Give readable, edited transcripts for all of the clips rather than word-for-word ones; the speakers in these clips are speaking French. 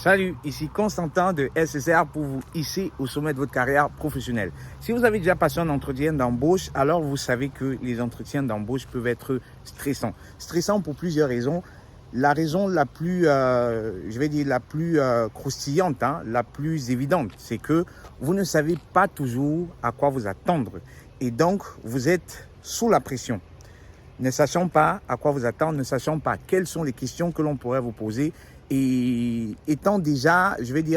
Salut, ici Constantin de SSR pour vous hisser au sommet de votre carrière professionnelle. Si vous avez déjà passé un entretien d'embauche, alors vous savez que les entretiens d'embauche peuvent être stressants. Stressants pour plusieurs raisons. La raison la plus, croustillante, la plus évidente, c'est que vous ne savez pas toujours à quoi vous attendre. Et donc, vous êtes sous la pression. Ne sachant pas à quoi vous attendre, ne sachant pas quelles sont les questions que l'on pourrait vous poser et étant déjà,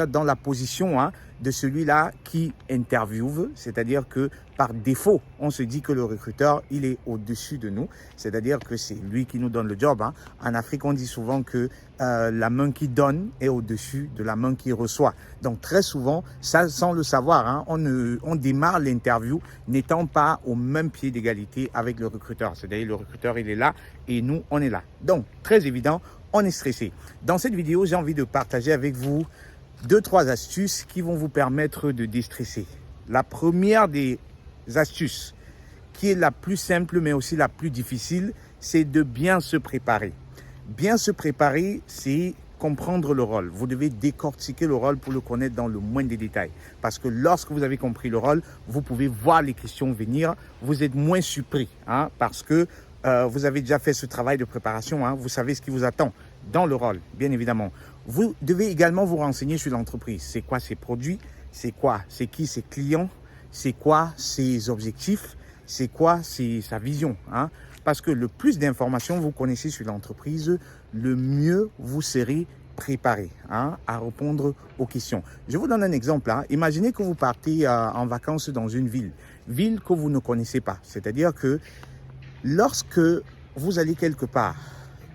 dans la position de celui-là qui interviewe, c'est-à-dire que par défaut, on se dit que le recruteur, il est au-dessus de nous, c'est-à-dire que c'est lui qui nous donne le job. En Afrique, on dit souvent que la main qui donne est au-dessus de la main qui reçoit. Donc très souvent, ça sans le savoir, on démarre l'interview n'étant pas au même pied d'égalité avec le recruteur. C'est-à-dire le recruteur, il est là et nous, on est là. Donc très évident, on est stressé. Dans cette vidéo, j'ai envie de partager avec vous 2-3 astuces qui vont vous permettre de déstresser. La première des astuces, qui est la plus simple mais aussi la plus difficile, c'est de bien se préparer. Bien se préparer, c'est comprendre le rôle. Vous devez décortiquer le rôle pour le connaître dans le moindre des détails. Parce que lorsque vous avez compris le rôle, vous pouvez voir les questions venir. Vous êtes moins surpris parce que vous avez déjà fait ce travail de préparation. Vous savez ce qui vous attend dans le rôle, bien évidemment. Vous devez également vous renseigner sur l'entreprise. C'est quoi ses produits? C'est qui ses clients? C'est quoi ses objectifs? C'est quoi sa vision? Parce que le plus d'informations vous connaissez sur l'entreprise, le mieux vous serez préparé à répondre aux questions. Je vous donne un exemple. Imaginez que vous partez en vacances dans une ville que vous ne connaissez pas. C'est-à-dire que lorsque vous allez quelque part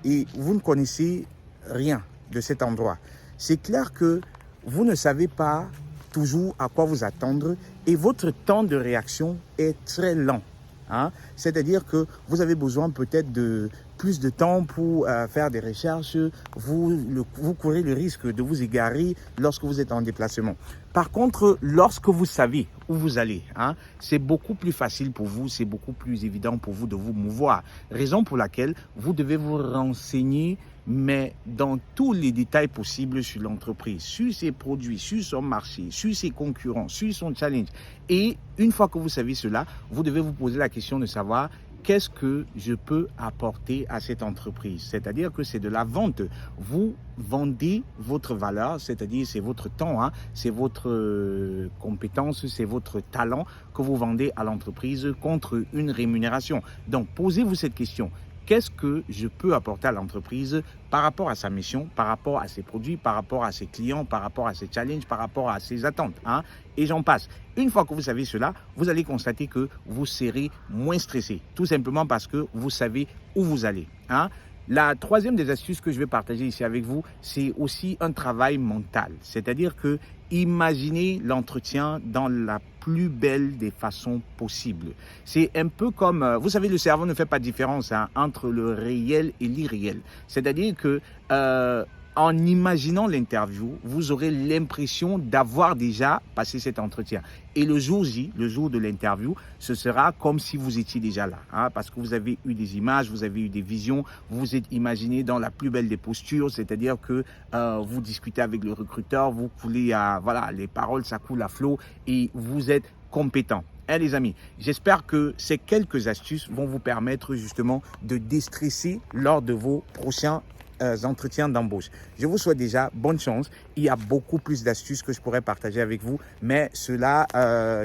et vous ne connaissez rien de cet endroit, c'est clair que vous ne savez pas toujours à quoi vous attendre et votre temps de réaction est très lent. C'est-à-dire que vous avez besoin peut-être de plus de temps pour faire des recherches. Vous courez le risque de vous égarer lorsque vous êtes en déplacement. Par contre, lorsque vous savez où vous allez, c'est beaucoup plus facile pour vous, c'est beaucoup plus évident pour vous de vous mouvoir. Raison pour laquelle vous devez vous renseigner, mais dans tous les détails possibles sur l'entreprise, sur ses produits, sur son marché, sur ses concurrents, sur son challenge. Et une fois que vous savez cela, vous devez vous poser la question de savoir qu'est-ce que je peux apporter à cette entreprise. C'est-à-dire que c'est de la vente. Vous vendez votre valeur, c'est-à-dire c'est votre temps, c'est votre compétence, c'est votre talent que vous vendez à l'entreprise contre une rémunération. Donc, posez-vous cette question. Qu'est-ce que je peux apporter à l'entreprise par rapport à sa mission, par rapport à ses produits, par rapport à ses clients, par rapport à ses challenges, par rapport à ses attentes, et j'en passe. Une fois que vous savez cela, vous allez constater que vous serez moins stressé, tout simplement parce que vous savez où vous allez. La troisième des astuces que je vais partager ici avec vous, c'est aussi un travail mental. C'est-à-dire que imaginez l'entretien dans la plus belle des façons possibles. C'est un peu comme, vous savez, le cerveau ne fait pas de différence entre le réel et l'irréel. C'est-à-dire que en imaginant l'interview, vous aurez l'impression d'avoir déjà passé cet entretien. Et le jour J, le jour de l'interview, ce sera comme si vous étiez déjà là. Parce que vous avez eu des images, vous avez eu des visions, vous vous êtes imaginé dans la plus belle des postures, c'est-à-dire que vous discutez avec le recruteur, vous coulez les paroles, ça coule à flot et vous êtes compétent. Les amis, j'espère que ces quelques astuces vont vous permettre justement de déstresser lors de vos prochains entretiens d'embauche. Je vous souhaite déjà bonne chance. Il y a beaucoup plus d'astuces que je pourrais partager avec vous, mais cela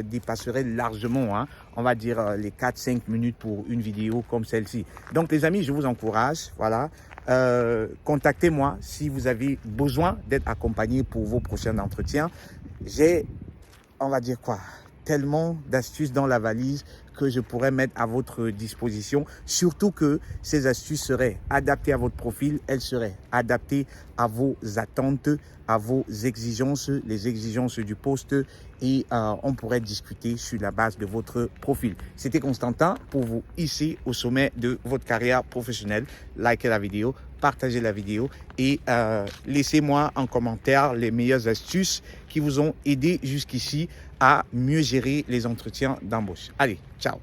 dépasserait largement, on va dire les 4-5 minutes pour une vidéo comme celle-ci. Donc les amis, je vous encourage, contactez-moi si vous avez besoin d'être accompagné pour vos prochains entretiens. J'ai, tellement d'astuces dans la valise que je pourrais mettre à votre disposition. Surtout que ces astuces seraient adaptées à votre profil, elles seraient adaptées à vos attentes, à vos exigences, les exigences du poste et on pourrait discuter sur la base de votre profil. C'était Constantin pour vous hisser au sommet de votre carrière professionnelle. Likez la vidéo, partagez la vidéo et laissez-moi en commentaire les meilleures astuces qui vous ont aidé jusqu'ici à mieux gérer les entretiens d'embauche. Allez, ciao!